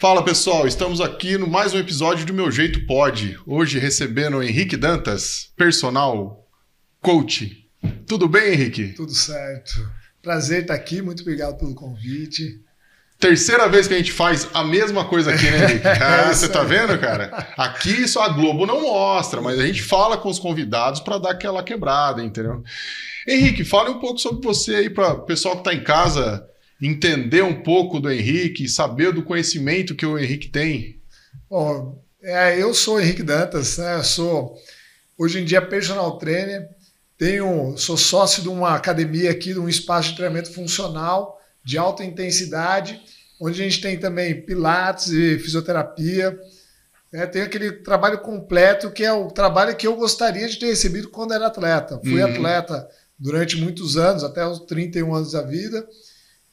Fala pessoal, estamos aqui no mais um episódio do Meu Jeito Pode. Hoje recebendo o Henrique Dantas, personal coach. Tudo bem, Henrique? Tudo certo. Prazer estar aqui, muito obrigado pelo convite. Terceira vez que a gente faz a mesma coisa aqui, né, Henrique? Você tá vendo, cara? Aqui só a Globo não mostra, mas a gente fala com os convidados para dar aquela quebrada, entendeu? Henrique, fale um pouco sobre você aí para o pessoal que está em casa entender um pouco do Henrique, saber do conhecimento que o Henrique tem. Bom, eu sou o Henrique Dantas, né? Eu sou hoje em dia personal trainer, sou sócio de uma academia aqui, de um espaço de treinamento funcional de alta intensidade, onde a gente tem também pilates e fisioterapia. Tem aquele trabalho completo, que é o trabalho que eu gostaria de ter recebido quando era atleta. Fui atleta durante muitos anos, até os 31 anos da vida,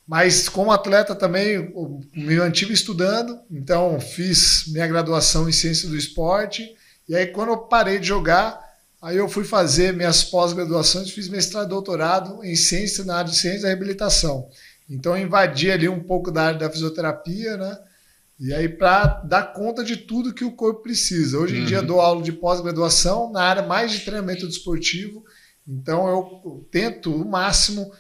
mas como atleta também me mantive estudando, então fiz minha graduação em Ciência do Esporte, e aí quando eu parei de jogar, aí eu fui fazer minhas pós-graduações, fiz mestrado e doutorado em ciência, na área de ciência da reabilitação. Então eu invadi ali um pouco da área da fisioterapia, né? E aí para dar conta de tudo que o corpo precisa. Hoje em dia eu dou aula de pós-graduação na área mais de treinamento desportivo, então eu tento o máximo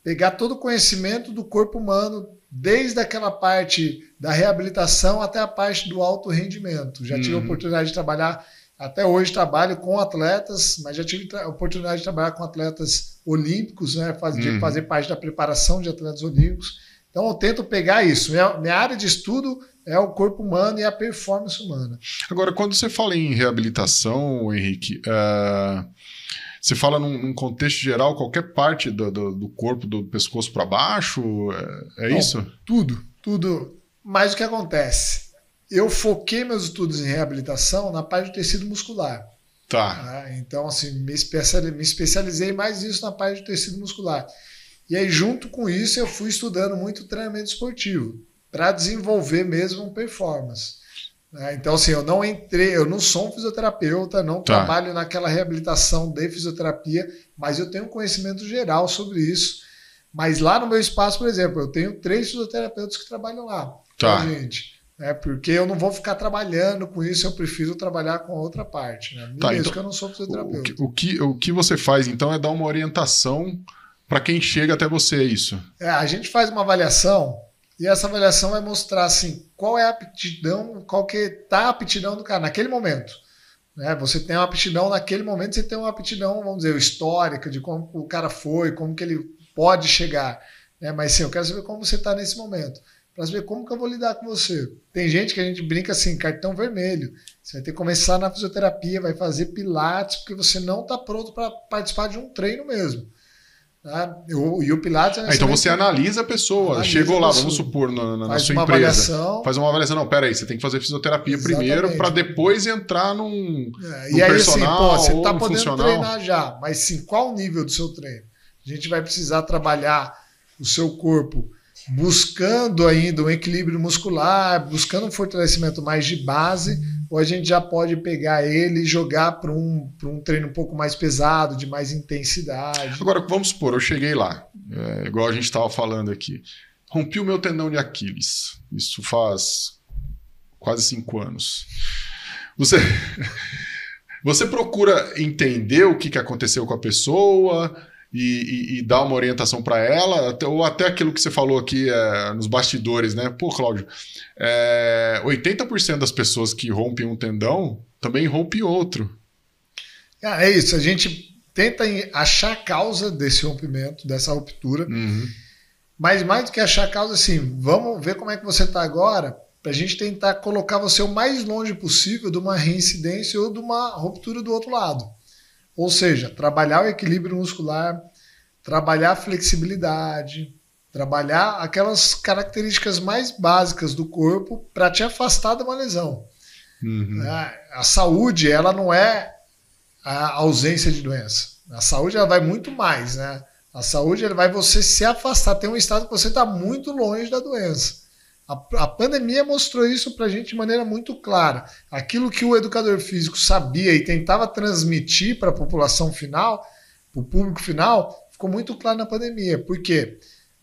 pegar todo o conhecimento do corpo humano, desde aquela parte da reabilitação até a parte do alto rendimento. Já tive a oportunidade de trabalhar, até hoje trabalho com atletas, mas já tive a oportunidade de trabalhar com atletas olímpicos, né? Fazer parte da preparação de atletas olímpicos. Então eu tento pegar isso. Minha área de estudo é o corpo humano e a performance humana. Agora, quando você fala em reabilitação, Henrique, você fala num contexto geral, qualquer parte do corpo, do pescoço para baixo? Bom, isso? Tudo. Mas o que acontece? Eu foquei meus estudos em reabilitação na parte do tecido muscular. Tá. Então, assim, me especializei mais nisso na parte do tecido muscular. E aí, junto com isso, eu fui estudando muito treinamento esportivo para desenvolver mesmo performance. Então, assim, eu não sou um fisioterapeuta, não trabalho naquela reabilitação de fisioterapia, mas eu tenho conhecimento geral sobre isso. Mas lá no meu espaço, por exemplo, eu tenho 3 fisioterapeutas que trabalham lá com a gente. Porque eu não vou ficar trabalhando com isso, eu prefiro trabalhar com a outra parte. Né? Mesmo então, que eu não sou fisioterapeuta. O que você faz, então, é dar uma orientação para quem chega até você, é isso? A gente faz uma avaliação. E essa avaliação vai mostrar assim, qual é a aptidão, qual que está a aptidão do cara naquele momento. Você tem uma aptidão naquele momento, você tem uma aptidão, vamos dizer, histórica, de como o cara foi, como que ele pode chegar. Mas sim, eu quero saber como você está nesse momento, para saber como que eu vou lidar com você. Tem gente que a gente brinca assim, cartão vermelho. Você vai ter que começar na fisioterapia, vai fazer pilates, porque você não está pronto para participar de um treino mesmo. E o Pilates... Então você analisa a pessoa, chegou lá, vamos supor, na sua empresa, faz uma avaliação, não, peraí, você tem que fazer fisioterapia primeiro para depois entrar num e aí, personal assim, você está ou podendo funcional. Treinar já, mas sim, qual o nível do seu treino? A gente vai precisar trabalhar o seu corpo buscando ainda um equilíbrio muscular, buscando um fortalecimento mais de base, ou a gente já pode pegar ele e jogar para um treino um pouco mais pesado, de mais intensidade. Agora, vamos supor, eu cheguei lá, igual a gente estava falando aqui, rompi o meu tendão de Aquiles, isso faz quase 5 anos. Você procura entender o que aconteceu com a pessoa e dar uma orientação para ela, ou até aquilo que você falou aqui nos bastidores, né? Pô, Cláudio, 80% das pessoas que rompem um tendão também rompem outro. É isso, a gente tenta achar a causa desse rompimento, dessa ruptura, mas mais do que achar a causa, assim, vamos ver como é que você está agora, para a gente tentar colocar você o mais longe possível de uma reincidência ou de uma ruptura do outro lado. Ou seja, trabalhar o equilíbrio muscular, trabalhar a flexibilidade, trabalhar aquelas características mais básicas do corpo para te afastar de uma lesão. A saúde, ela não é a ausência de doença. A saúde, ela vai muito mais, né? A saúde, ela vai você se afastar. Tem um estado que você está muito longe da doença. A pandemia mostrou isso para a gente de maneira muito clara. Aquilo que o educador físico sabia e tentava transmitir para a população final, para o público final, ficou muito claro na pandemia. Por quê?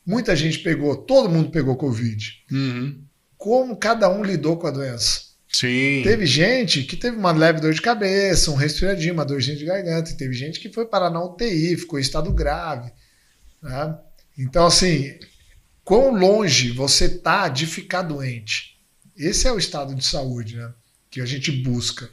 Muita gente pegou, todo mundo pegou Covid. como cada um lidou com a doença. Sim. Teve gente que teve uma leve dor de cabeça, um resfriadinho, uma dorzinha de garganta. E teve gente que foi parar na UTI, ficou em estado grave. Né? Então, assim, quão longe você está de ficar doente? Esse é o estado de saúde, né? Que a gente busca.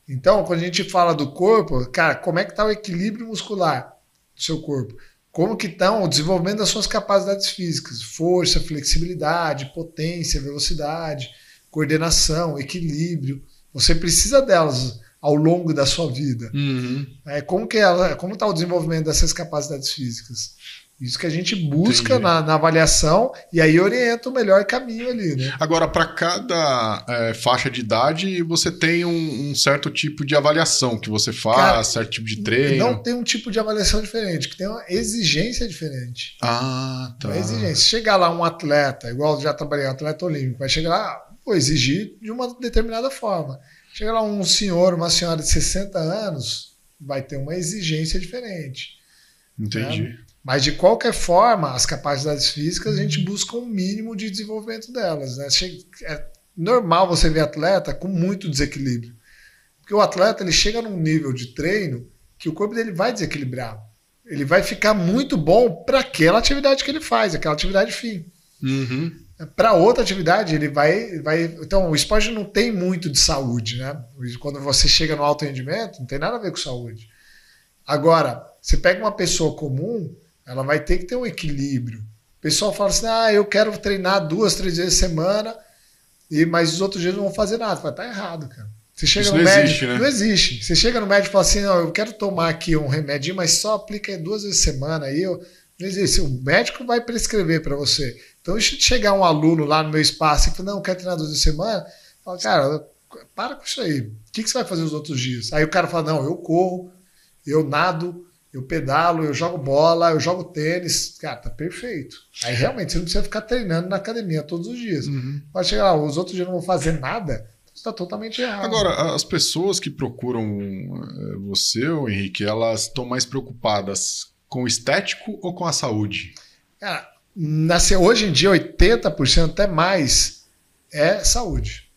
Então, quando a gente fala do corpo, cara, como é que está o equilíbrio muscular do seu corpo? Como que estão o desenvolvimento das suas capacidades físicas? Força, flexibilidade, potência, velocidade, coordenação, equilíbrio. Você precisa delas ao longo da sua vida. Uhum. Como está o desenvolvimento dessas capacidades físicas? Isso que a gente busca na avaliação e aí orienta o melhor caminho ali, né? Agora, para cada faixa de idade, você tem um certo tipo de avaliação que você faz, cara, certo tipo de treino. Não tem um tipo de avaliação diferente, que tem uma exigência diferente. Ah, tá. Uma exigência. Se chegar lá um atleta, igual eu já trabalhei, um atleta olímpico, vai chegar lá, vou exigir de uma determinada forma. Chega lá um senhor, uma senhora de 60 anos, vai ter uma exigência diferente. Entendi. Né? Mas, de qualquer forma, as capacidades físicas, a gente busca um mínimo de desenvolvimento delas. Né? É normal você ver atleta com muito desequilíbrio. Porque o atleta ele chega num nível de treino que o corpo dele vai desequilibrar. Ele vai ficar muito bom para aquela atividade que ele faz, aquela atividade fim. Uhum. Para outra atividade, ele vai. Então, o esporte não tem muito de saúde. Né? Quando você chega no alto rendimento, não tem nada a ver com saúde. Agora, você pega uma pessoa comum, ela vai ter que ter um equilíbrio. O pessoal fala assim, eu quero treinar 2, 3 vezes a semana, mas os outros dias não vão fazer nada. Vai estar errado, cara. Você chega isso no não médico, existe, né? Não existe. Você chega no médico e fala assim, eu quero tomar aqui um remedinho, mas só aplica 2 vezes a semana. Aí não existe. O médico vai prescrever para você. Então, se chegar um aluno lá no meu espaço e falar, não, eu quero treinar 2 vezes a semana, fala, cara, para com isso aí. O que você vai fazer os outros dias? Aí o cara fala, não, eu corro, eu nado, eu pedalo, eu jogo bola, eu jogo tênis. Cara, tá perfeito. Aí realmente você não precisa ficar treinando na academia todos os dias. Uhum. Pode chegar lá, os outros dias não vão fazer nada, você está totalmente errado. Agora, as pessoas que procuram você, Henrique, elas estão mais preocupadas com o estético ou com a saúde? Cara, hoje em dia, 80% até mais é saúde.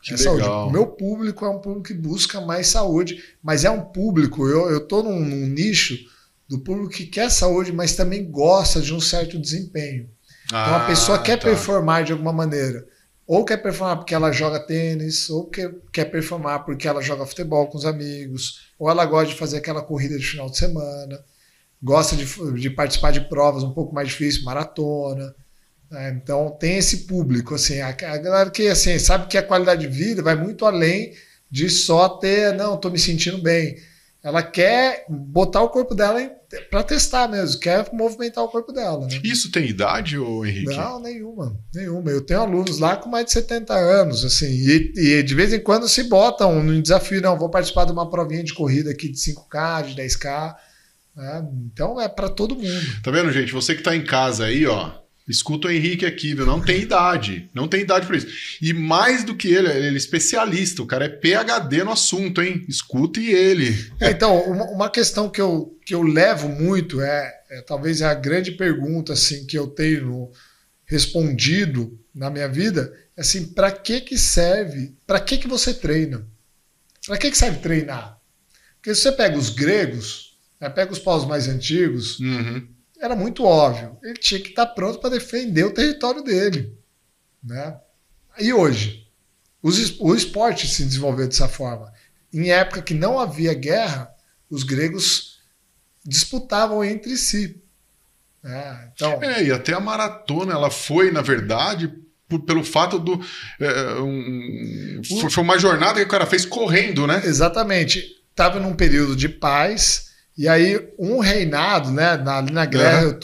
Que legal. Saúde. O meu público é um público que busca mais saúde, mas é um público, eu estou num nicho do público que quer saúde, mas também gosta de um certo desempenho. Então a pessoa quer performar de alguma maneira. Ou quer performar porque ela joga tênis, ou quer performar porque ela joga futebol com os amigos, ou ela gosta de fazer aquela corrida de final de semana, gosta de participar de provas um pouco mais difíceis, maratona. Então tem esse público, assim, a galera que assim, sabe que a qualidade de vida vai muito além de só ter, não, estou me sentindo bem. Ela quer botar o corpo dela para testar mesmo, quer movimentar o corpo dela. Né? Isso tem idade, ô Henrique? Não, nenhuma. Eu tenho alunos lá com mais de 70 anos, assim, e de vez em quando se botam no desafio, não, vou participar de uma provinha de corrida aqui de 5K, de 10K. Né? Então é para todo mundo. Tá vendo, gente? Você que está em casa aí, ó. Escuta o Henrique aqui, viu? Não tem idade. Não tem idade para isso. E mais do que ele é especialista. O cara é PhD no assunto, hein? Escute ele. Então, uma questão que eu levo muito talvez a grande pergunta assim, que eu tenho respondido na minha vida é assim, para que serve? Para que você treina? Para que serve treinar? Porque se você pega os gregos, pega os povos mais antigos, era muito óbvio. Ele tinha que estar pronto para defender o território dele. Né? E hoje? O esporte se desenvolveu dessa forma. Em época que não havia guerra, os gregos disputavam entre si. Então, e até a maratona, ela foi, na verdade, pelo fato do... foi uma jornada que o cara fez correndo, né? Exatamente. Estava num período de paz... E aí, um reinado, né, ali na Grécia,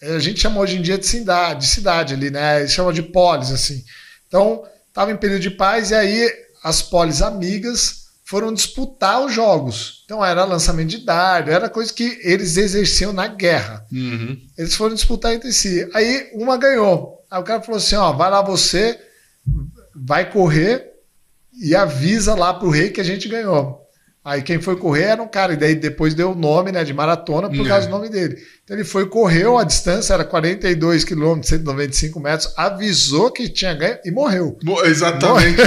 a gente chama hoje em dia de cidade ali, né? Eles chamam de polis, assim. Então, estava em período de paz e aí as polis amigas foram disputar os jogos. Então, era lançamento de dardo, era coisa que eles exerciam na guerra. Eles foram disputar entre si. Aí, uma ganhou. Aí o cara falou assim, vai lá você, vai correr e avisa lá pro rei que a gente ganhou. Aí quem foi correr era um cara, e daí depois deu o nome, né, de maratona por causa do nome dele. Então ele foi, correu, a distância era 42 quilômetros, 195 metros, avisou que tinha ganho e morreu. Exatamente.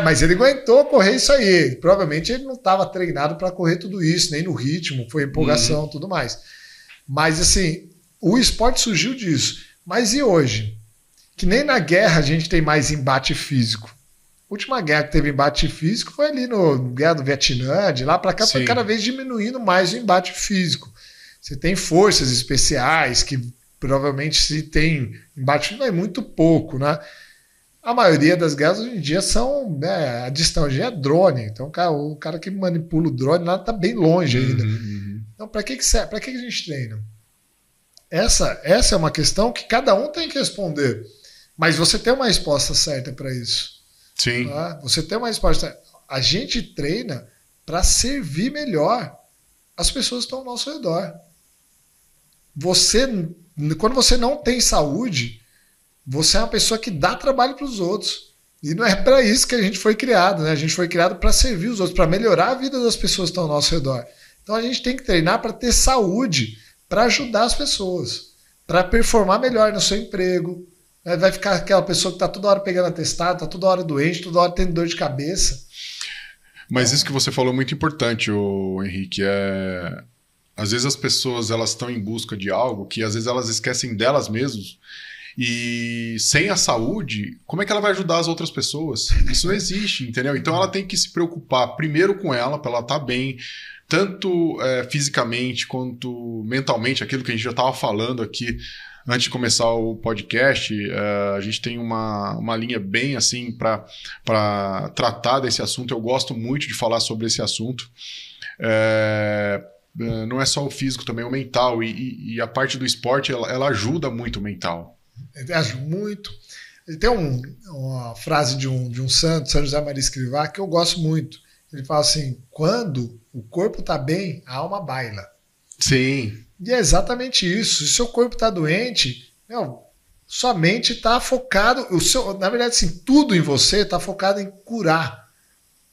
Mas ele aguentou correr isso aí. Provavelmente ele não estava treinado para correr tudo isso, nem no ritmo, foi empolgação, tudo mais. Mas assim, o esporte surgiu disso. Mas e hoje? Que nem na guerra a gente tem mais embate físico. A última guerra que teve embate físico foi ali no Guerra do Vietnã, de lá para cá foi cada vez diminuindo mais o embate físico. Você tem forças especiais que provavelmente se tem embate físico é muito pouco, né? A maioria das guerras hoje em dia são, né, a distância é drone, então o cara que manipula o drone lá está bem longe ainda. Então para que serve? Para que a gente treina? Essa é uma questão que cada um tem que responder, mas você tem uma resposta certa para isso. Sim. Tá? Você tem uma resposta. A gente treina para servir melhor as pessoas que estão ao nosso redor. Quando você não tem saúde, você é uma pessoa que dá trabalho para os outros. E não é para isso que a gente foi criado, né? A gente foi criado para servir os outros, para melhorar a vida das pessoas que estão ao nosso redor. Então a gente tem que treinar para ter saúde, para ajudar as pessoas, para performar melhor no seu emprego. Vai ficar aquela pessoa que está toda hora pegando atestado, está toda hora doente, toda hora tendo dor de cabeça. Mas isso que você falou é muito importante, Henrique. Às vezes as pessoas elas estão em busca de algo que às vezes elas esquecem delas mesmas. E sem a saúde, como é que ela vai ajudar as outras pessoas? Isso não existe, entendeu? Então ela tem que se preocupar primeiro com ela, para ela estar bem, tanto fisicamente quanto mentalmente, aquilo que a gente já estava falando aqui antes de começar o podcast. A gente tem uma linha bem assim para tratar desse assunto. Eu gosto muito de falar sobre esse assunto. Não é só o físico, também o mental. E a parte do esporte, ela ajuda muito o mental. Ajuda muito. Tem uma frase de um santo, São José Maria Escrivá, que eu gosto muito. Ele fala assim: quando o corpo está bem, a alma baila. Sim. E é exatamente isso. Se o seu corpo está doente, sua mente está focado, na verdade, assim, tudo em você está focado em curar.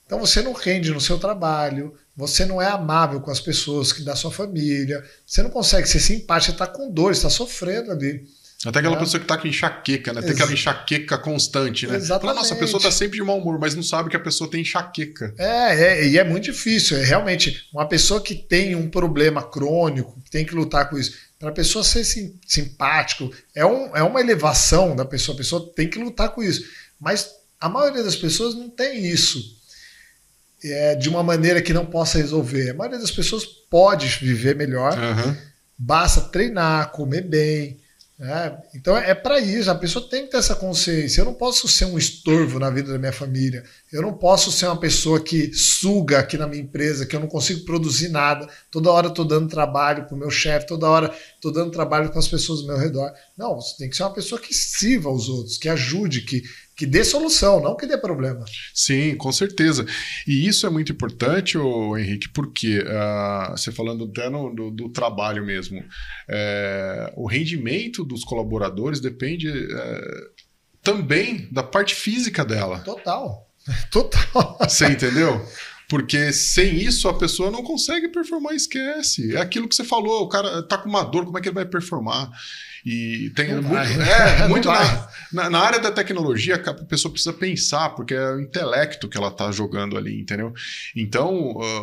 Então você não rende no seu trabalho, você não é amável com as pessoas da sua família, você não consegue ser simpático, você está com dor, você está sofrendo ali. Até aquela pessoa que está com enxaqueca, né? Tem aquela enxaqueca constante, né? Exatamente. Nossa, a pessoa está sempre de mau humor, mas não sabe que a pessoa tem enxaqueca. E é muito difícil. É realmente uma pessoa que tem um problema crônico, que tem que lutar com isso. Para a pessoa ser simpático, é uma elevação da pessoa. A pessoa tem que lutar com isso. Mas a maioria das pessoas não tem isso de uma maneira que não possa resolver. A maioria das pessoas pode viver melhor, basta treinar, comer bem. Então é para isso, a pessoa tem que ter essa consciência. Eu não posso ser um estorvo na vida da minha família, eu não posso ser uma pessoa que suga aqui na minha empresa, que eu não consigo produzir nada, toda hora estou dando trabalho para o meu chefe, toda hora estou dando trabalho para as pessoas do meu redor. Não, você tem que ser uma pessoa que sirva aos outros, que ajude, que dê solução, não que dê problema. Sim, com certeza. E isso é muito importante, Henrique, porque você falando até do trabalho mesmo, o rendimento dos colaboradores depende também da parte física dela. Total. Você entendeu? Porque sem isso a pessoa não consegue performar, esquece. É aquilo que você falou, o cara tá com uma dor, como é que ele vai performar? E tem muito na área da tecnologia, a pessoa precisa pensar, porque é o intelecto que ela está jogando ali, entendeu? Então,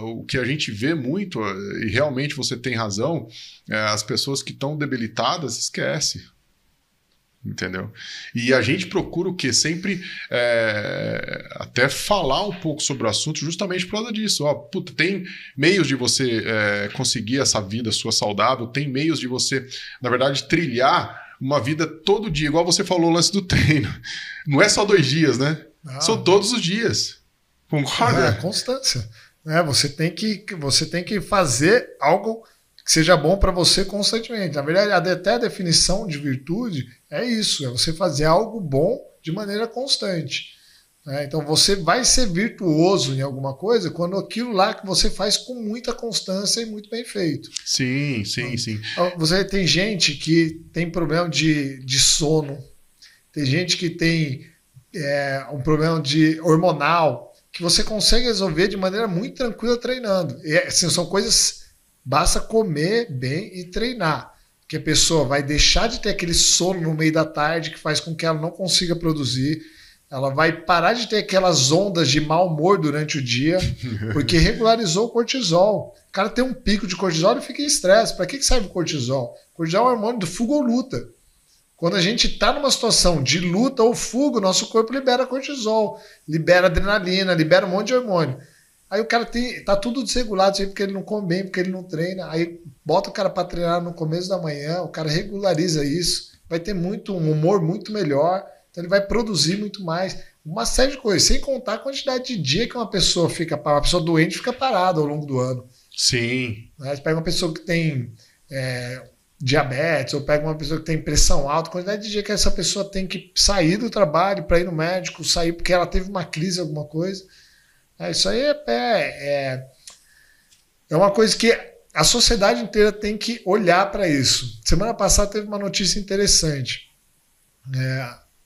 o que a gente vê muito, e realmente você tem razão, as pessoas que estão debilitadas, esquece. Entendeu? E a gente procura o quê? Sempre até falar um pouco sobre o assunto justamente por causa disso. Tem meios de você conseguir essa vida sua saudável, tem meios de você, na verdade, trilhar uma vida todo dia, igual você falou o lance do treino. Não é só 2 dias, né? Não. São todos os dias. Concorda? Constância. Você tem que fazer algo que seja bom para você constantemente. Na verdade, até a definição de virtude é isso, é você fazer algo bom de maneira constante. Então você vai ser virtuoso em alguma coisa quando aquilo lá que você faz com muita constância e muito bem feito. Sim. Você tem gente que tem problema de sono, tem gente que tem um problema hormonal, que você consegue resolver de maneira muito tranquila treinando. E, assim, são coisas, basta comer bem e treinar. Que a pessoa vai deixar de ter aquele sono no meio da tarde que faz com que ela não consiga produzir. Ela vai parar de ter aquelas ondas de mau humor durante o dia, porque regularizou o cortisol. O cara tem um pico de cortisol e fica em estresse. Para que serve o cortisol? O cortisol é o hormônio do fuga ou luta. Quando a gente está numa situação de luta ou fuga, o nosso corpo libera cortisol, libera adrenalina, libera um monte de hormônio. Aí o cara tá tudo desregulado, porque ele não come bem, porque ele não treina. Aí bota o cara para treinar no começo da manhã, o cara regulariza isso, vai ter um humor muito melhor. Então ele vai produzir muito mais, uma série de coisas, sem contar a quantidade de dia que uma pessoa doente fica parada ao longo do ano. Sim. Você pega uma pessoa que tem diabetes, ou pega uma pessoa que tem pressão alta, a quantidade de dia que essa pessoa tem que sair do trabalho para ir no médico, sair porque ela teve uma crise, alguma coisa. Isso aí é uma coisa que a sociedade inteira tem que olhar para isso. Semana passada teve uma notícia interessante.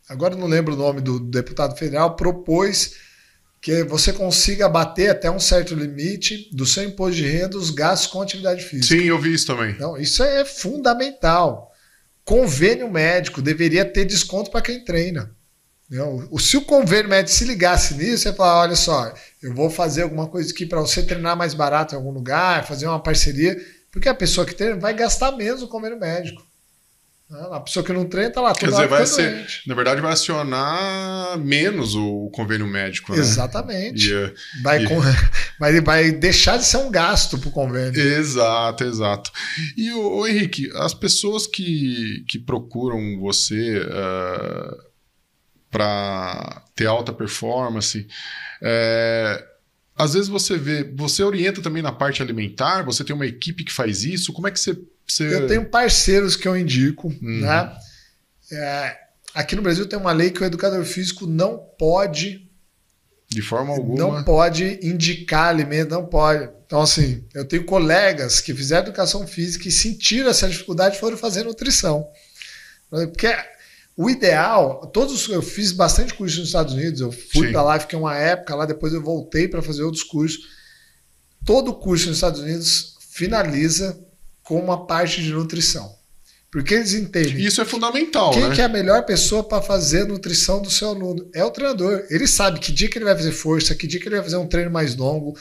Agora eu não lembro o nome do deputado federal, propôs que você consiga abater até um certo limite do seu imposto de renda os gastos com atividade física. Sim, eu vi isso também. Então, isso é fundamental. Convênio médico deveria ter desconto para quem treina. Se o convênio médico se ligasse nisso, você fala, olha só, eu vou fazer alguma coisa aqui para você treinar mais barato em algum lugar, fazer uma parceria, porque a pessoa que treina vai gastar menos o convênio médico. A pessoa que não treina está lá toda hora doente. Na verdade, vai acionar menos o convênio médico. Né? Exatamente. Vai deixar de ser um gasto para o convênio. Exato. E, o Henrique, as pessoas que procuram você para ter alta performance, às vezes você orienta também na parte alimentar, você tem uma equipe que faz isso, como é que você... Eu tenho parceiros que eu indico. Né? Aqui no Brasil tem uma lei que o educador físico não pode... De forma alguma. Não pode indicar alimento, não pode. Então, assim, eu tenho colegas que fizeram educação física e sentiram essa dificuldade e foram fazer nutrição. Porque o ideal... Eu fiz bastante curso nos Estados Unidos, eu fui para lá, fiquei uma época lá, depois eu voltei para fazer outros cursos. Todo curso nos Estados Unidos finaliza com uma parte de nutrição. Porque eles entendem. Isso é fundamental, Quem né? que é a melhor pessoa para fazer a nutrição do seu aluno? É o treinador. Ele sabe que dia que ele vai fazer força, que dia que ele vai fazer um treino mais longo,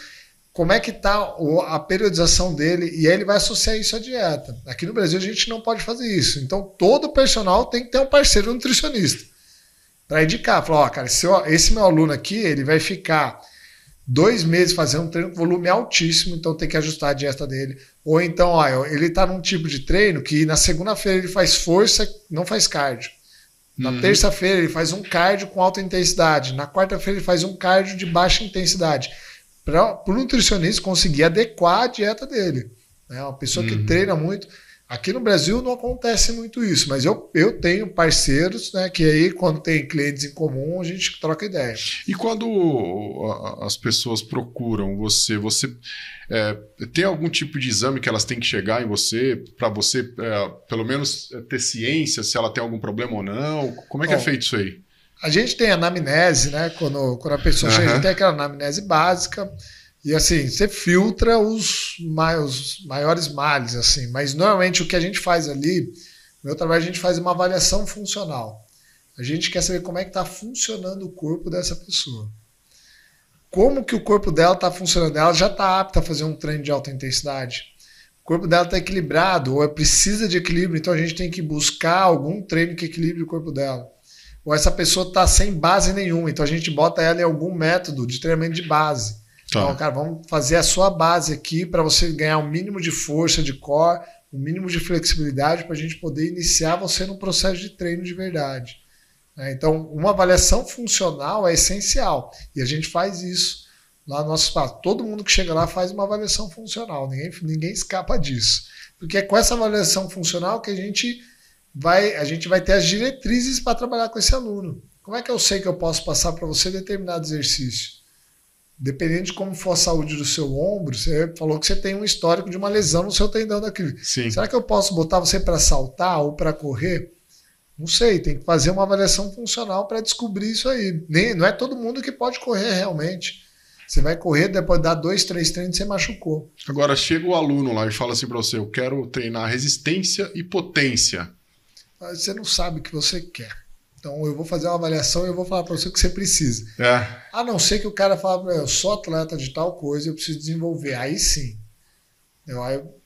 como é que está a periodização dele, e aí ele vai associar isso à dieta. Aqui no Brasil a gente não pode fazer isso. Então todo personal tem que ter um parceiro nutricionista para indicar. Falar, cara, esse meu aluno aqui, ele vai ficar 2 meses fazendo um treino com volume altíssimo, então tem que ajustar a dieta dele. Ou então, ele está num tipo de treino que na segunda-feira ele faz força, não faz cardio. Na terça-feira ele faz um cardio com alta intensidade. Na quarta-feira ele faz um cardio de baixa intensidade. Para o nutricionista conseguir adequar a dieta dele. Uma pessoa que treina muito. Aqui no Brasil não acontece muito isso, mas eu tenho parceiros, né, que aí quando tem clientes em comum a gente troca ideia. E quando as pessoas procuram você tem algum tipo de exame que elas têm que chegar em você para você pelo menos ter ciência se ela tem algum problema ou não? Como é que é feito isso aí? A gente tem anamnese, né? Quando a pessoa chega, a gente tem aquela anamnese básica. E assim, você filtra os maiores males, assim. Mas normalmente o que a gente faz ali, no meu trabalho, a gente faz uma avaliação funcional. A gente quer saber como é que está funcionando o corpo dessa pessoa. Como que o corpo dela está funcionando? Ela já está apta a fazer um treino de alta intensidade. O corpo dela está equilibrado, ou precisa de equilíbrio, então a gente tem que buscar algum treino que equilibre o corpo dela. Ou essa pessoa está sem base nenhuma, então a gente bota ela em algum método de treinamento de base. Então, cara, vamos fazer a sua base aqui para você ganhar um mínimo de força de core, um mínimo de flexibilidade para a gente poder iniciar você num processo de treino de verdade. Então, uma avaliação funcional é essencial e a gente faz isso lá no nosso espaço. Todo mundo que chega lá faz uma avaliação funcional, ninguém escapa disso. Porque é com essa avaliação funcional que a gente vai ter as diretrizes para trabalhar com esse aluno. Como é que eu sei que eu posso passar para você determinado exercício? Dependendo de como for a saúde do seu ombro, você falou que você tem um histórico de uma lesão no seu tendão daquilo. Sim. Será que eu posso botar você para saltar ou para correr? Não sei, tem que fazer uma avaliação funcional para descobrir isso aí. Não é todo mundo que pode correr realmente. Você vai correr, depois de dar 2, 3 treinos, você machucou. Agora, chega o aluno lá e fala assim para você, eu quero treinar resistência e potência. Você não sabe o que você quer. Então, eu vou fazer uma avaliação e eu vou falar para você o que você precisa. A não ser que o cara fale para eu sou atleta de tal coisa, eu preciso desenvolver. Aí sim.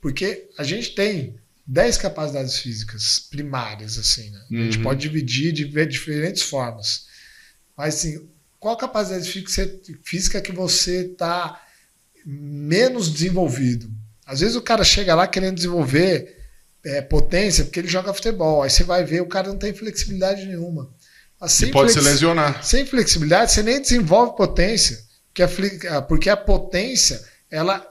Porque a gente tem 10 capacidades físicas primárias, assim, né? A gente pode dividir de diferentes formas. Mas, assim, qual capacidade física que você está menos desenvolvido? Às vezes o cara chega lá querendo desenvolver potência porque ele joga futebol. Aí você vai ver, o cara não tem flexibilidade nenhuma. E pode se lesionar. Sem flexibilidade, você nem desenvolve potência. Porque a potência, ela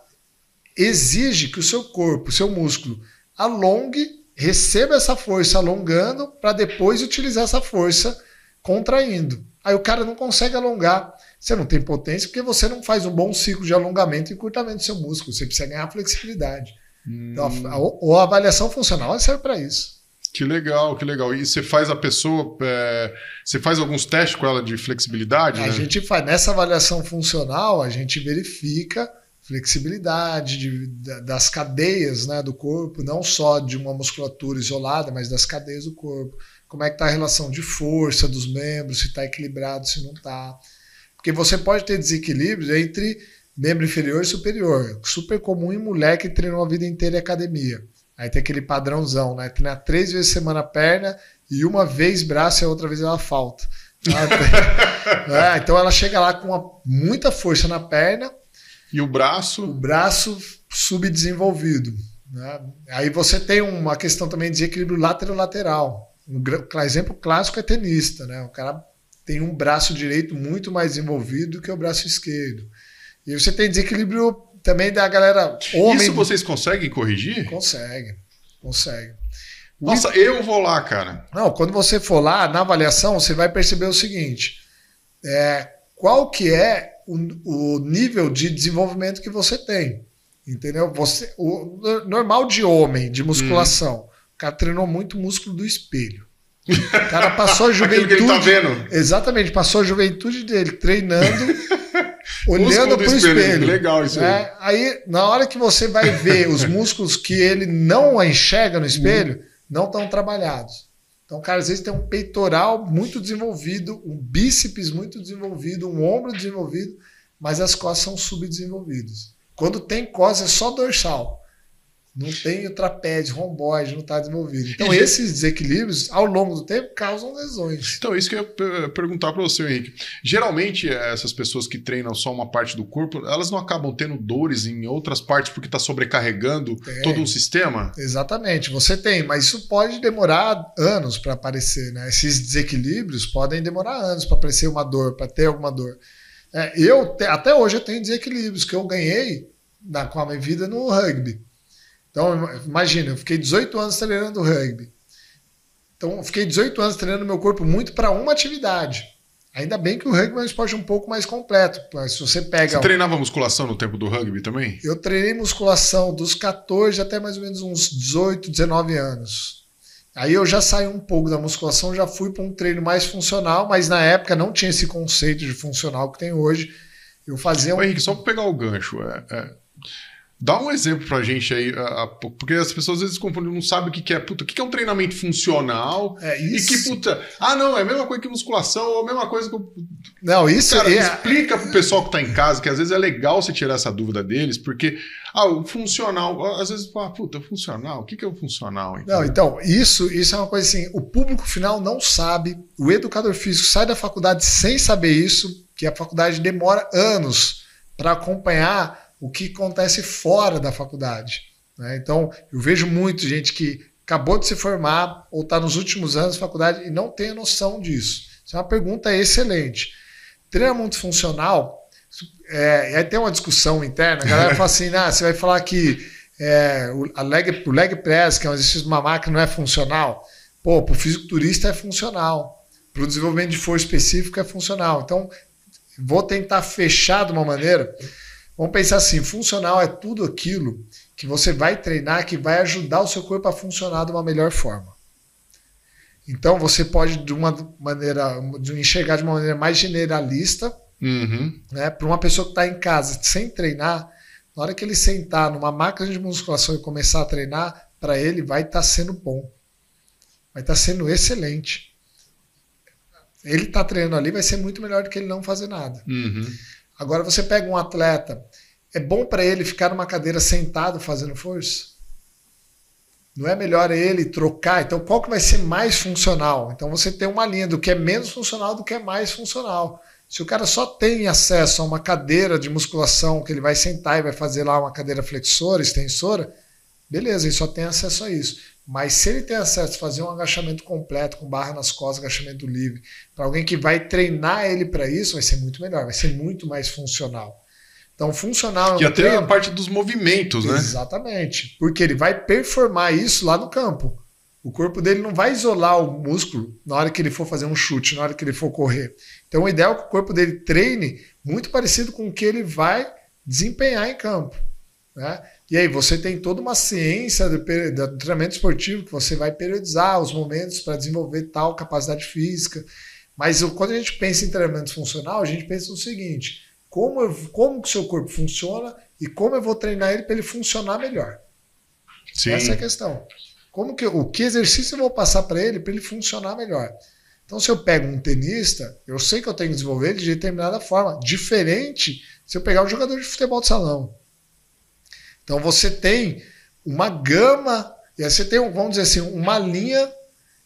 exige que o seu corpo, o seu músculo, alongue, receba essa força alongando para depois utilizar essa força contraindo. Aí o cara não consegue alongar. Você não tem potência porque você não faz um bom ciclo de alongamento e encurtamento do seu músculo. Você precisa ganhar flexibilidade. Então, a avaliação funcional serve para isso. Que legal, que legal. E você faz a pessoa... você faz alguns testes com ela de flexibilidade? A gente faz. Nessa avaliação funcional, a gente verifica flexibilidade das cadeias, né, do corpo, não só de uma musculatura isolada, mas das cadeias do corpo. Como é que está a relação de força dos membros, se está equilibrado, se não está. Porque você pode ter desequilíbrio entre membro inferior e superior. Super comum em mulher que treinou a vida inteira em academia. Aí tem aquele padrãozão, né? Treinar 3 vezes a semana a perna e uma vez braço e a outra vez ela falta. Então ela chega lá com muita força na perna. E o braço? O braço subdesenvolvido. Né? Aí você tem uma questão também de desequilíbrio lateral. Um exemplo clássico é tenista. Né? O cara tem um braço direito muito mais desenvolvido do que o braço esquerdo. E você tem desequilíbrio também da galera homem. Isso vocês conseguem corrigir? Consegue. Nossa, eu vou lá, cara. Não, quando você for lá, na avaliação, você vai perceber o seguinte. Qual que é o nível de desenvolvimento que você tem? Entendeu? O normal de homem, de musculação, o cara treinou muito músculo do espelho. O cara passou a juventude... Aquilo que ele tá vendo. Exatamente, passou a juventude dele treinando... olhando para o espelho. Legal isso aí. Aí, na hora que você vai ver os músculos que ele não enxerga no espelho, não estão trabalhados. Então, o cara às vezes tem um peitoral muito desenvolvido, um bíceps muito desenvolvido, um ombro desenvolvido, mas as costas são subdesenvolvidas. Quando tem costas, é só dorsal. Não tem o trapézio, romboide, não está desenvolvido. Então, esses desequilíbrios, ao longo do tempo, causam lesões. Então, isso que eu ia perguntar para você, Henrique. Geralmente, essas pessoas que treinam só uma parte do corpo, elas não acabam tendo dores em outras partes porque está sobrecarregando todo um sistema? Exatamente, você tem, mas isso pode demorar anos para aparecer, né? Esses desequilíbrios podem demorar anos para aparecer uma dor, para ter alguma dor. Até hoje eu tenho desequilíbrios que eu ganhei com a minha vida no rugby. Então, imagina, eu fiquei 18 anos treinando rugby. Então, eu fiquei 18 anos treinando meu corpo muito para uma atividade. Ainda bem que o rugby é um esporte um pouco mais completo. Se você pega... Você treinava musculação no tempo do rugby também? Eu treinei musculação dos 14 até mais ou menos uns 18, 19 anos. Aí eu já saí um pouco da musculação, já fui para um treino mais funcional, mas na época não tinha esse conceito de funcional que tem hoje. Eu fazia Henrique, só para pegar o gancho, dá um exemplo pra gente aí, porque as pessoas às vezes confundem, não sabem o que é. Puta, o que é um treinamento funcional? Isso. E que, puta, não, é a mesma coisa que musculação, ou a mesma coisa que... Não, isso Cara, explica pro pessoal que tá em casa, que às vezes é legal você tirar essa dúvida deles, porque, o funcional, às vezes fala, puta, funcional, o que é o funcional? Então? Não, então, isso é uma coisa assim, o público final não sabe, o educador físico sai da faculdade sem saber isso, que a faculdade demora anos para acompanhar o que acontece fora da faculdade. Né? Então, eu vejo muita gente que acabou de se formar ou está nos últimos anos de faculdade e não tem a noção disso. Isso é uma pergunta excelente. Treinamento funcional, aí tem uma discussão interna, a galera fala assim, você vai falar que o leg press, que é um exercício de uma máquina, não é funcional? Para o fisiculturista é funcional. Para o desenvolvimento de força específica é funcional. Então, vou tentar fechar de uma maneira... Vamos pensar assim, funcional é tudo aquilo que você vai treinar que vai ajudar o seu corpo a funcionar de uma melhor forma. Então você pode de enxergar de uma maneira mais generalista, Né? Para uma pessoa que está em casa sem treinar, na hora que ele sentar numa máquina de musculação e começar a treinar, para ele vai estar sendo bom. Vai estar sendo excelente. Ele está treinando ali, vai ser muito melhor do que ele não fazer nada. Agora você pega um atleta, é bom para ele ficar numa cadeira sentado fazendo força? Não é melhor ele trocar? Então qual que vai ser mais funcional? Então você tem uma linha do que é menos funcional do que é mais funcional. Se o cara só tem acesso a uma cadeira de musculação que ele vai sentar e vai fazer lá uma cadeira flexora, extensora, beleza, ele só tem acesso a isso. Mas se ele tem acesso a fazer um agachamento completo, com barra nas costas, agachamento livre, para alguém que vai treinar ele para isso, vai ser muito melhor, vai ser muito mais funcional. Então, funcional... Que até a parte dos movimentos, né? Exatamente. Porque ele vai performar isso lá no campo. O corpo dele não vai isolar o músculo na hora que ele for fazer um chute, na hora que ele for correr. Então, o ideal é que o corpo dele treine muito parecido com o que ele vai desempenhar em campo, né? E aí você tem toda uma ciência do treinamento esportivo que você vai periodizar os momentos para desenvolver tal capacidade física. Mas quando a gente pensa em treinamento funcional, a gente pensa no seguinte: como que o seu corpo funciona e como eu vou treinar ele para ele funcionar melhor. Sim. Essa é a questão. O que exercício eu vou passar para ele funcionar melhor. Então, se eu pego um tenista, eu sei que eu tenho que desenvolver ele de determinada forma, diferente se eu pegar um jogador de futebol de salão. Então, você tem uma gama, e aí você tem, vamos dizer assim, uma linha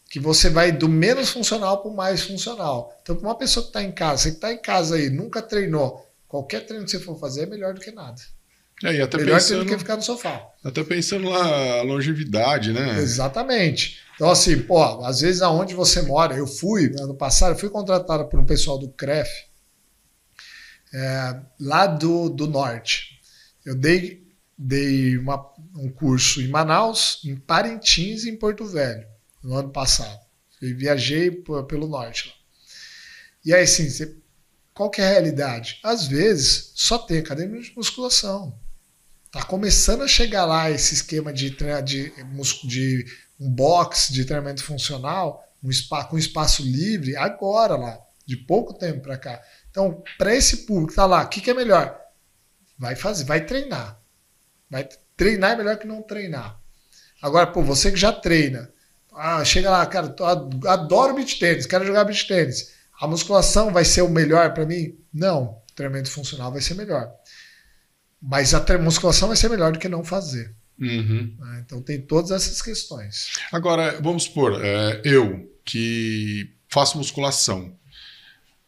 que você vai do menos funcional para o mais funcional. Então, para uma pessoa que está em casa, você que está em casa aí, nunca treinou, qualquer treino que você for fazer é melhor do que nada. E até melhor do que ficar no sofá. Até pensando na longevidade, né? Exatamente. Então, assim, às vezes aonde você mora, ano passado, eu fui contratado por um pessoal do CREF, lá do norte. Eu dei um curso em Manaus, em Parintins e em Porto Velho, no ano passado. Eu viajei pelo norte lá. E aí, assim, qual que é a realidade? Às vezes, só tem academia de musculação. Tá começando a chegar lá esse esquema de um box de treinamento funcional, com espaço livre, agora lá, de pouco tempo para cá. Então, para esse público que tá lá, o que é melhor? Vai treinar. Treinar é melhor que não treinar. Agora, você que já treina, chega lá, cara, adoro beach tênis, quero jogar beach tênis. A musculação vai ser o melhor para mim? Não, o treinamento funcional vai ser melhor. Mas a musculação vai ser melhor do que não fazer. Então tem todas essas questões. Agora, vamos supor, eu que faço musculação,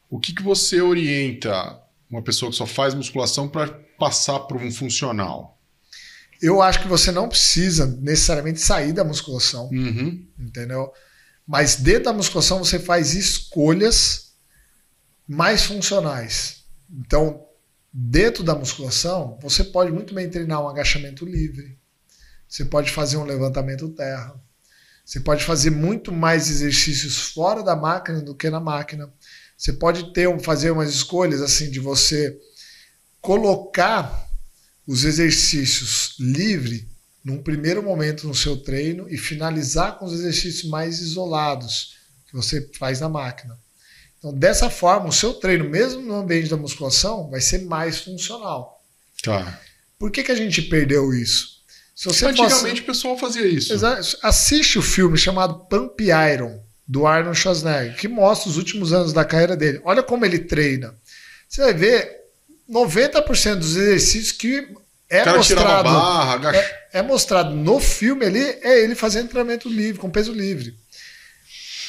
o que você orienta uma pessoa que só faz musculação para passar para um funcional? Eu acho que você não precisa necessariamente sair da musculação, entendeu? Mas dentro da musculação você faz escolhas mais funcionais. Então, dentro da musculação, você pode muito bem treinar um agachamento livre. Você pode fazer um levantamento terra. Você pode fazer muito mais exercícios fora da máquina do que na máquina. Você pode fazer umas escolhas assim de você colocar os exercícios livre num primeiro momento no seu treino e finalizar com os exercícios mais isolados que você faz na máquina. Então, dessa forma, o seu treino, mesmo no ambiente da musculação, vai ser mais funcional. Tá. Por que a gente perdeu isso? Antigamente o pessoal fazia isso. Assiste o filme chamado Pump Iron, do Arnold Schwarzenegger, que mostra os últimos anos da carreira dele. Olha como ele treina. Você vai ver 90% dos exercícios que é mostrado no filme ali, é ele fazendo treinamento livre, com peso livre.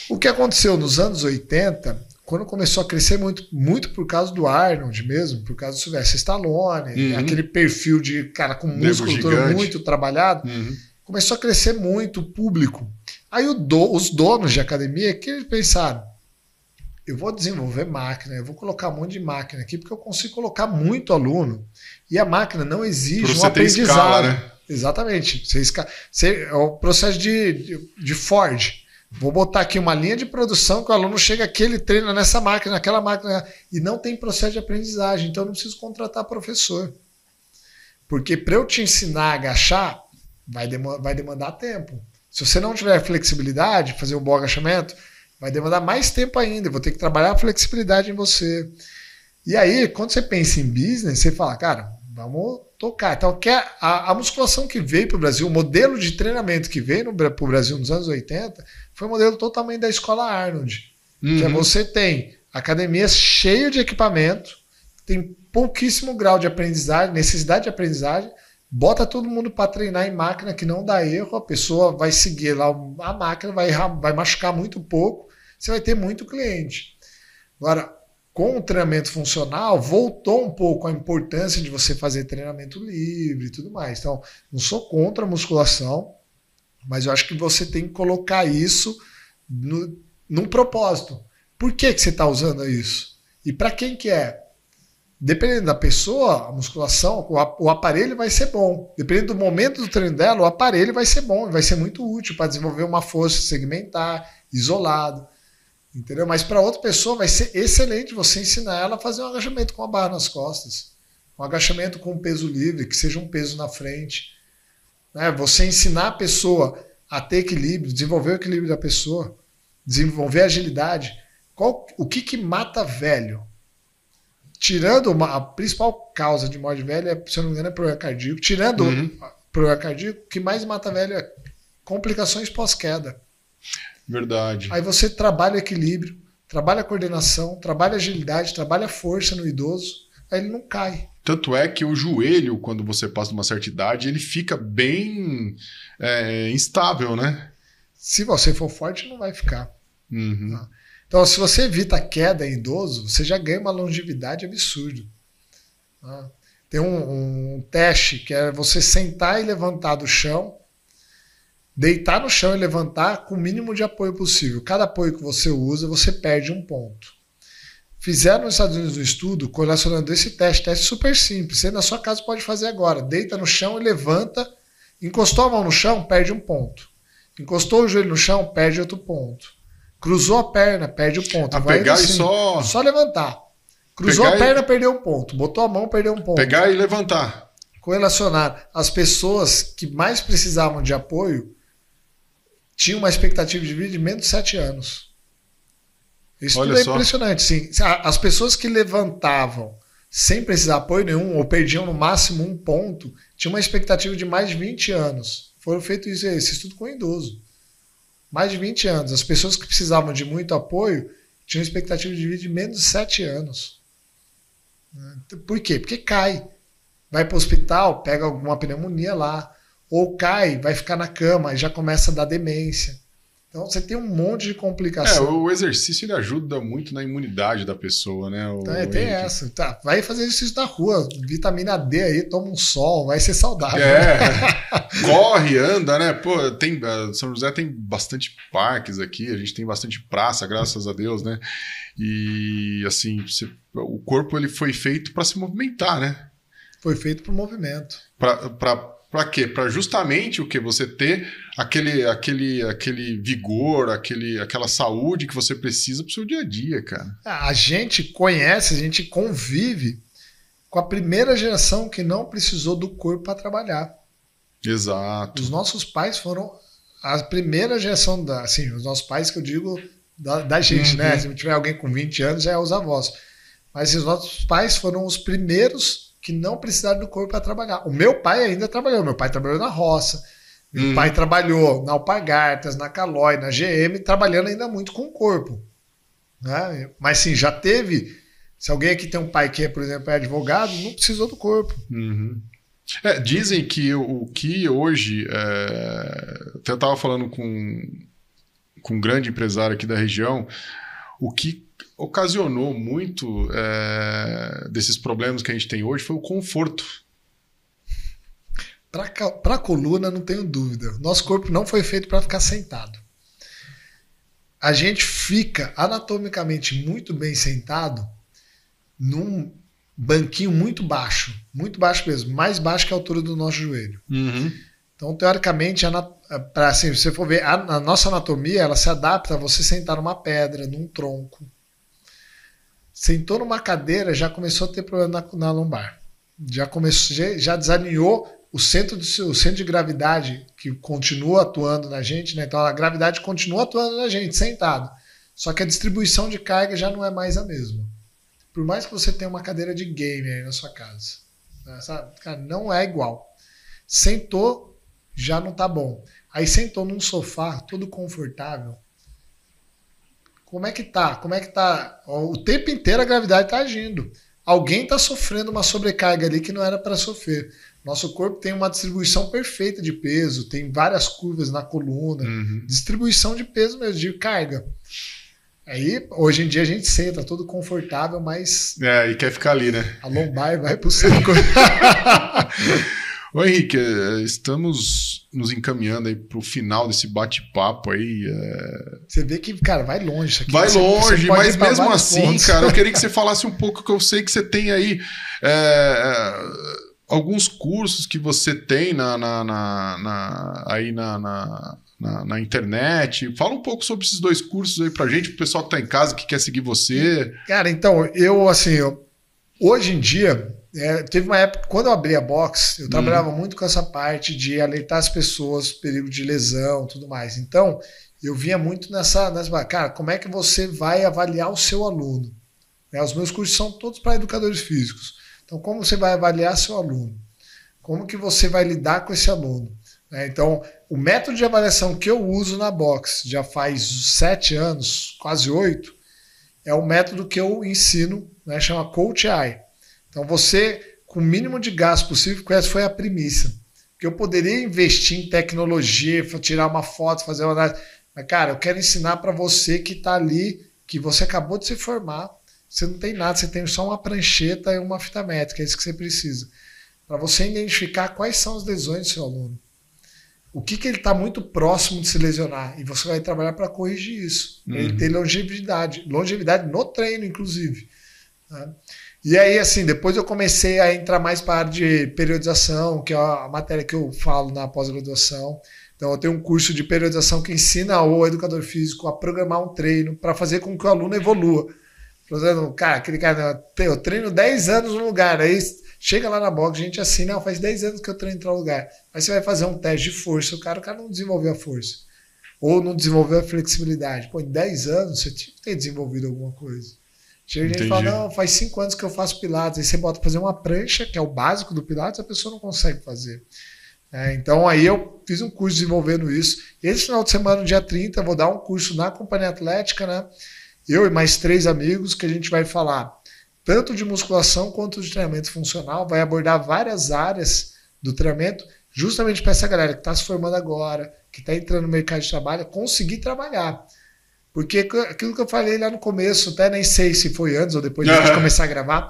O que aconteceu nos anos 80, quando começou a crescer muito, muito por causa do Arnold mesmo, por causa do Sylvester Stallone, aquele perfil de cara com músculo todo muito trabalhado, começou a crescer muito o público. Aí os donos de academia, que eles pensaram, eu vou desenvolver máquina, eu vou colocar um monte de máquina aqui, porque eu consigo colocar muito aluno. E a máquina não exige um aprendizado. Escala, né? Exatamente. É o processo de Ford. Vou botar aqui uma linha de produção que o aluno chega aqui, ele treina nessa máquina, naquela máquina, e não tem processo de aprendizagem, então eu não preciso contratar professor. Porque para eu te ensinar a agachar, vai demandar tempo. Se você não tiver flexibilidade, fazer um bom agachamento, vai demandar mais tempo ainda, eu vou ter que trabalhar a flexibilidade em você. E aí, quando você pensa em business, você fala, cara, vamos tocar. Então, a musculação que veio para o Brasil, o modelo de treinamento que veio para o Brasil nos anos 80, foi um modelo totalmente da escola Arnold. Que é você tem academias cheias de equipamento, tem pouquíssimo grau de aprendizagem, necessidade de aprendizagem, bota todo mundo para treinar em máquina que não dá erro, a pessoa vai seguir lá a máquina, vai machucar muito pouco, você vai ter muito cliente. Agora, com o treinamento funcional, voltou um pouco a importância de você fazer treinamento livre e tudo mais. Então, não sou contra a musculação, mas eu acho que você tem que colocar isso num propósito. Por que você está usando isso? E para quem que é? Dependendo da pessoa, a musculação, o aparelho vai ser bom. Dependendo do momento do treino dela, o aparelho vai ser bom, vai ser muito útil para desenvolver uma força segmentar, isolado. Entendeu? Mas para outra pessoa vai ser excelente você ensinar ela a fazer um agachamento com a barra nas costas, um agachamento com peso livre, que seja um peso na frente. Né? Você ensinar a pessoa a ter equilíbrio, desenvolver o equilíbrio da pessoa, desenvolver agilidade. O que mata velho? Tirando a principal causa de morte velha, se eu não me engano, é problema cardíaco. Tirando problema cardíaco, o que mais mata velho é complicações pós-queda. Verdade. Aí você trabalha equilíbrio, trabalha coordenação, trabalha agilidade, trabalha força no idoso, aí ele não cai. Tanto é que o joelho, quando você passa de uma certa idade, ele fica bem instável, né? Se você for forte, não vai ficar. Uhum. Tá? Então, se você evita a queda em idoso, você já ganha uma longevidade absurda. Tá? Tem um teste que é você sentar e levantar do chão, deitar no chão e levantar com o mínimo de apoio possível. Cada apoio que você usa, você perde um ponto. Fizeram nos Estados Unidos um estudo correlacionando esse teste super simples. Você na sua casa pode fazer agora. Deita no chão e levanta. Encostou a mão no chão, perde um ponto. Encostou o joelho no chão, perde outro ponto. Cruzou a perna, perde o ponto. Vai pegar assim, e só levantar. Cruzou a perna, perdeu um ponto. Botou a mão, perdeu um ponto. Pegar e levantar. Correlacionar. As pessoas que mais precisavam de apoio tinham uma expectativa de vida de menos de 7 anos. Isso tudo é impressionante. Sim. As pessoas que levantavam sem precisar de apoio nenhum, ou perdiam no máximo um ponto, tinham uma expectativa de mais de 20 anos. Foram feitos esse estudo com idoso. Mais de 20 anos. As pessoas que precisavam de muito apoio tinham expectativa de vida de menos de 7 anos. Por quê? Porque cai. Vai para o hospital, pega alguma pneumonia lá. Ou cai, vai ficar na cama e já começa a dar demência. Então você tem um monte de complicação. O exercício ele ajuda muito na imunidade da pessoa, né? Tem essa. Tá, vai fazer exercício na rua, vitamina D aí, toma um sol, vai ser saudável. Corre, anda, né? Pô, São José tem bastante parques aqui, a gente tem bastante praça, graças a Deus, né? E assim, o corpo ele foi feito para se movimentar, né? Foi feito para o movimento. Para quê? Para justamente o que? Você ter aquele vigor, aquela saúde que você precisa para o seu dia a dia, cara. A gente conhece, a gente convive com a primeira geração que não precisou do corpo para trabalhar. Exato. Os nossos pais foram a primeira geração, os nossos pais que eu digo da gente, né? Se tiver alguém com 20 anos, já é os avós. Mas os nossos pais foram os primeiros que não precisaram do corpo para trabalhar. O meu pai ainda trabalhou. Meu pai trabalhou na roça. Meu pai trabalhou na Alpargatas, na Calói, na GM, trabalhando ainda muito com o corpo. Né? Mas sim, já teve... Se alguém aqui tem um pai que, por exemplo, é advogado, não precisou do corpo. Dizem que o que hoje... até eu estava falando com um grande empresário aqui da região, o que ocasionou muito desses problemas que a gente tem hoje foi o conforto. Para a coluna, não tenho dúvida. Nosso corpo não foi feito para ficar sentado. A gente fica anatomicamente muito bem sentado num banquinho muito baixo mesmo, mais baixo que a altura do nosso joelho. Então, teoricamente, se você for ver, a nossa anatomia ela se adapta a você sentar numa pedra, num tronco. Sentou numa cadeira, já começou a ter problema na lombar. Já desalinhou o centro de gravidade que continua atuando na gente, né? Então a gravidade continua atuando na gente, sentado. Só que a distribuição de carga já não é mais a mesma. por mais que você tenha uma cadeira de game aí na sua casa, né, sabe? Cara, não é igual. Sentou, já não tá bom. Aí sentou num sofá, todo confortável. Como é que tá? Como é que tá? O tempo inteiro a gravidade tá agindo. Alguém tá sofrendo uma sobrecarga ali que não era para sofrer. Nosso corpo tem uma distribuição perfeita de peso, tem várias curvas na coluna, distribuição de peso mesmo, de carga. Aí, hoje em dia, a gente senta todo confortável, mas... E quer ficar ali, né? A lombar vai pro centro. Ô Henrique, estamos nos encaminhando aí pro final desse bate-papo aí. Você vê que, cara, vai longe isso aqui. Vai longe, mas mesmo assim, pontos. cara, eu queria que você falasse um pouco, que eu sei que você tem aí alguns cursos que você tem na internet. Fala um pouco sobre esses 2 cursos aí pra gente, pro pessoal que tá em casa, que quer seguir você. Cara, então, hoje em dia, teve uma época, quando eu abri a box, eu trabalhava muito com essa parte de alertar as pessoas, perigo de lesão, tudo mais. Então, eu vinha muito nessa cara, como é que você vai avaliar o seu aluno? Os meus cursos são todos para educadores físicos. Então, como você vai avaliar seu aluno? Como que você vai lidar com esse aluno? Então, o método de avaliação que eu uso na box já faz 7 anos, quase 8, é o método que eu ensino, chama Coach AI. Então, você, com o mínimo de gasto possível, porque essa foi a premissa. Que eu poderia investir em tecnologia, tirar uma foto, fazer uma análise. Mas, cara, eu quero ensinar para você que está ali, que você acabou de se formar, você não tem nada, você tem só uma prancheta e uma fita métrica, é isso que você precisa. Para você identificar quais são as lesões do seu aluno. O que ele está muito próximo de se lesionar. E você vai trabalhar para corrigir isso. Ele ter longevidade. Longevidade no treino, inclusive. E aí, assim, depois eu comecei a entrar mais para a área de periodização, que é a matéria que eu falo na pós-graduação. Então, eu tenho um curso de periodização que ensina o educador físico a programar um treino para fazer com que o aluno evolua. Por exemplo, cara, aquele cara, eu treino 10 anos no lugar, aí chega lá na box, a gente assina, faz 10 anos que eu treino em tal lugar. Aí você vai fazer um teste de força, o cara não desenvolveu a força. Ou não desenvolveu a flexibilidade. Pô, em 10 anos você tinha que ter desenvolvido alguma coisa. Chega a gente e fala, não, faz 5 anos que eu faço pilates. Aí você bota pra fazer uma prancha, que é o básico do pilates, a pessoa não consegue fazer. Então aí eu fiz um curso desenvolvendo isso. Esse final de semana, no dia 30, eu vou dar um curso na Companhia Atlética, né? Eu e mais 3 amigos, que a gente vai falar tanto de musculação quanto de treinamento funcional, vai abordar várias áreas do treinamento, justamente para essa galera que está se formando agora, que está entrando no mercado de trabalho, conseguir trabalhar. Porque aquilo que eu falei lá no começo, até nem sei se foi antes ou depois de a gente começar a gravar,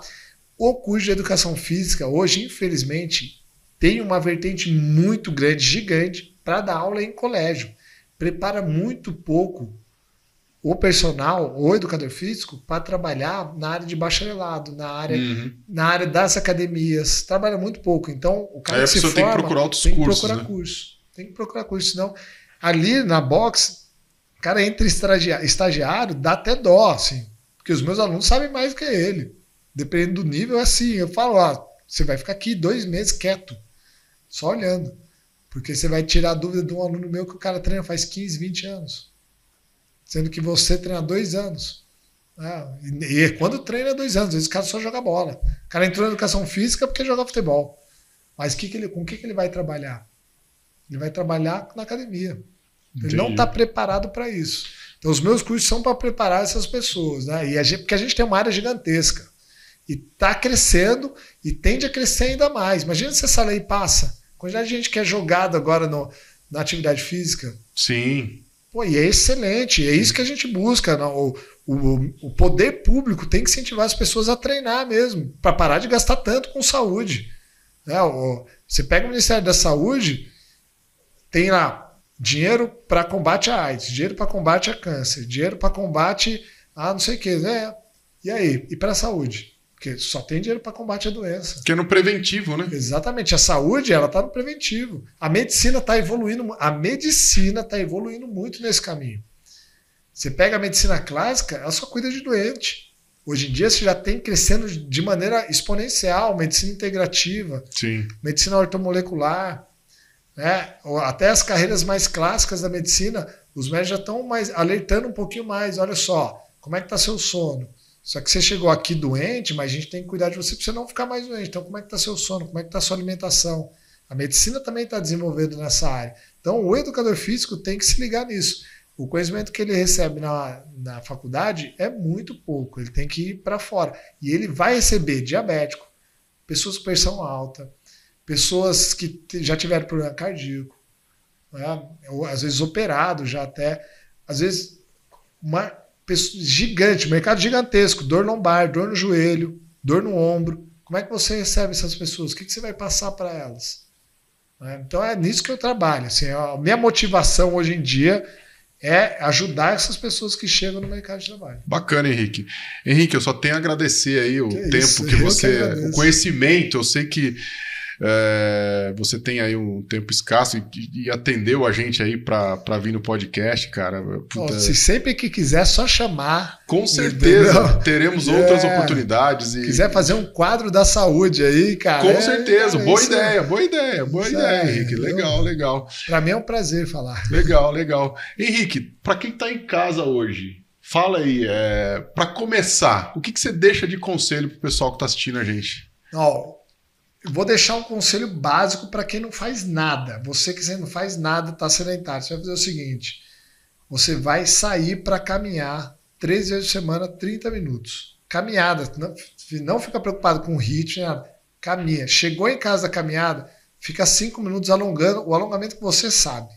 o curso de educação física, hoje, infelizmente, tem uma vertente muito grande, gigante, para dar aula em colégio. Prepara muito pouco o personal, o educador físico, para trabalhar na área de bacharelado, na área das academias. Trabalha muito pouco. Então, o cara que se forma, tem que procurar outros tem que cursos, procurar né? curso. Tem que procurar curso, senão ali na box, cara, entre estagiário, dá até dó, assim, porque os meus alunos sabem mais do que ele. Dependendo do nível, é assim, eu falo, você vai ficar aqui 2 meses quieto, só olhando, porque você vai tirar a dúvida de um aluno meu que o cara treina faz 15, 20 anos. Sendo que você treina 2 anos. E quando treina 2 anos, às vezes o cara só joga bola. O cara entrou na educação física porque joga futebol. Mas com o que ele vai trabalhar? Ele vai trabalhar na academia. Ele não está preparado para isso. Então, os meus cursos são para preparar essas pessoas, né? Porque a gente tem uma área gigantesca. E está crescendo e tende a crescer ainda mais. Imagina se essa lei passa. A quantidade de gente que é jogada agora na atividade física. Sim. Pô, e é excelente, é isso que a gente busca. Não? O poder público tem que incentivar as pessoas a treinar mesmo, para parar de gastar tanto com saúde. Você pega o Ministério da Saúde, tem lá dinheiro para combate à AIDS, dinheiro para combate a câncer, dinheiro para combate a não sei o que. Né? E aí? E para a saúde? Porque só tem dinheiro para combate à doença. Que é no preventivo, né? Exatamente. A saúde, ela está no preventivo. A medicina está evoluindo. A medicina está evoluindo muito nesse caminho. Você pega a medicina clássica, ela só cuida de doente. Hoje em dia, você já tem crescendo de maneira exponencial. Medicina integrativa. Sim. Medicina ortomolecular. Né? Até as carreiras mais clássicas da medicina, os médicos já estão alertando um pouquinho mais. Olha só, como é que está seu sono? Só que você chegou aqui doente, mas a gente tem que cuidar de você para você não ficar mais doente. Então, como é que está seu sono? Como é que está sua alimentação? A medicina também está desenvolvendo nessa área. Então, o educador físico tem que se ligar nisso. O conhecimento que ele recebe na faculdade é muito pouco. Ele tem que ir para fora. E ele vai receber diabético, pessoas com pressão alta, pessoas que já tiveram problema cardíaco, né? Ou, às vezes operado já até, às vezes uma pessoa gigante, mercado gigantesco, dor lombar, dor no joelho, dor no ombro. Como é que você recebe essas pessoas? O que você vai passar para elas? Então é nisso que eu trabalho. Assim, a minha motivação hoje em dia é ajudar essas pessoas que chegam no mercado de trabalho. Bacana, Henrique. Henrique, eu só tenho a agradecer aí o tempo que você... o conhecimento, eu sei que você tem aí um tempo escasso e atendeu a gente aí para vir no podcast, cara. Se sempre que quiser, só chamar. Com certeza, entendeu? Teremos outras oportunidades. Quiser fazer um quadro da saúde aí, cara. Com certeza, boa ideia, Henrique. Legal. Para mim é um prazer falar. Legal. Henrique, para quem está em casa hoje, fala aí, para começar, o que você deixa de conselho para o pessoal que está assistindo a gente? Eu vou deixar um conselho básico para quem não faz nada. Você que não faz nada, está sedentário. Você vai fazer o seguinte: você vai sair para caminhar 3 vezes por semana, 30 minutos. Caminhada. Não fica preocupado com o ritmo, nada. Caminha. Chegou em casa da caminhada, fica 5 minutos alongando o alongamento que você sabe.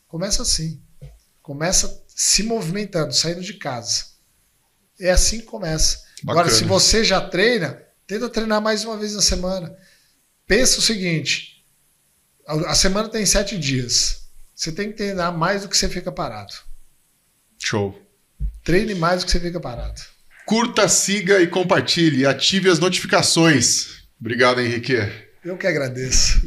Começa assim. Começa se movimentando, saindo de casa. É assim que começa. Bacana. Agora, se você já treina, tenta treinar mais uma vez na semana. Pensa o seguinte, a semana tem 7 dias. Você tem que treinar mais do que você fica parado. Show. Treine mais do que você fica parado. Curta, siga e compartilhe. Ative as notificações. Obrigado, Henrique. Eu que agradeço.